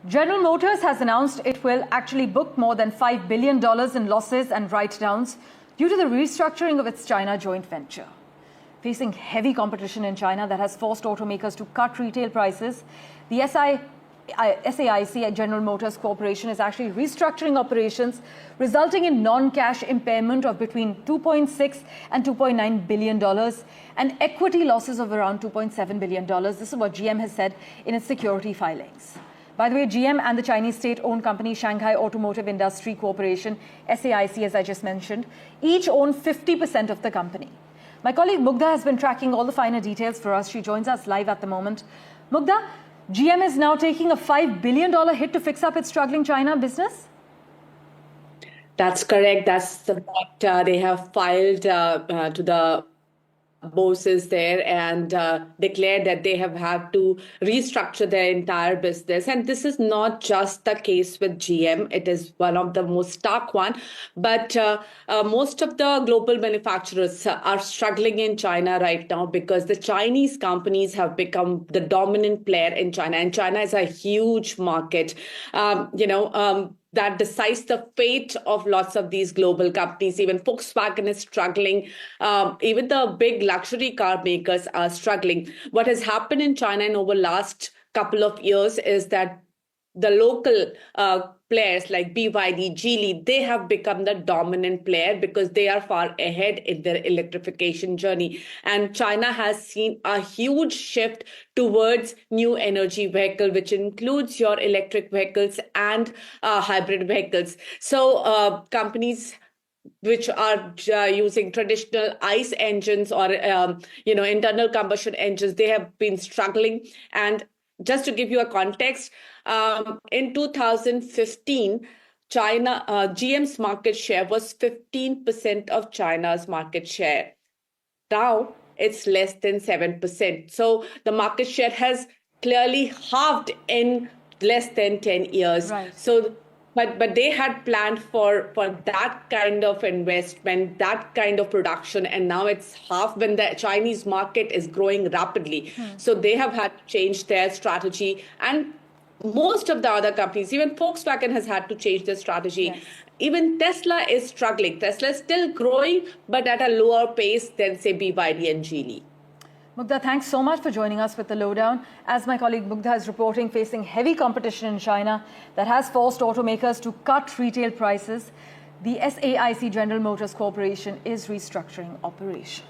General Motors has announced it will actually book more than $5 billion in losses and write-downs due to the restructuring of its China joint venture. Facing heavy competition in China that has forced automakers to cut retail prices, the SAIC, General Motors Corporation, is actually restructuring operations, resulting in non-cash impairment of between $2.6 and $2.9 billion and equity losses of around $2.7 billion. This is what GM has said in its security filings. By the way, GM and the Chinese state-owned company Shanghai Automotive Industry Corporation, SAIC, as I just mentioned, each own 50% of the company. My colleague Mugdha has been tracking all the finer details for us. She joins us live at the moment. Mugdha, GM is now taking a $5 billion hit to fix up its struggling China business? That's correct. That's the fact. They have filed to the bosses there and declared that they have had to restructure their entire business. And this is not just the case with GM. It is one of the most stark one. But most of the global manufacturers are struggling in China right now because the Chinese companies have become the dominant player in China. And China is a huge market. That decides the fate of lots of these global companies. Even Volkswagen is struggling. Even the big luxury car makers are struggling. What has happened in China in over the last couple of years is that the local players like BYD, Geely, they have become the dominant player because they are far ahead in their electrification journey. And China has seen a huge shift towards new energy vehicle, which includes your electric vehicles and hybrid vehicles. So companies which are using traditional ICE engines or internal combustion engines, they have been struggling. And just to give you a context, in 2015, GM's market share was 15% of China's market share. Now it's less than 7%. So the market share has clearly halved in less than 10 years. Right. So, but they had planned for that kind of investment, that kind of production, and now it's half when the Chinese market is growing rapidly. So they have had to change their strategy, and most of the other companies, even Volkswagen has had to change their strategy. Yes. Even Tesla is struggling. Tesla is still growing, but at a lower pace than, say, BYD and Geely. Mugdha, thanks so much for joining us with the lowdown. As my colleague Mugdha is reporting, facing heavy competition in China that has forced automakers to cut retail prices, the SAIC General Motors Corporation is restructuring operations.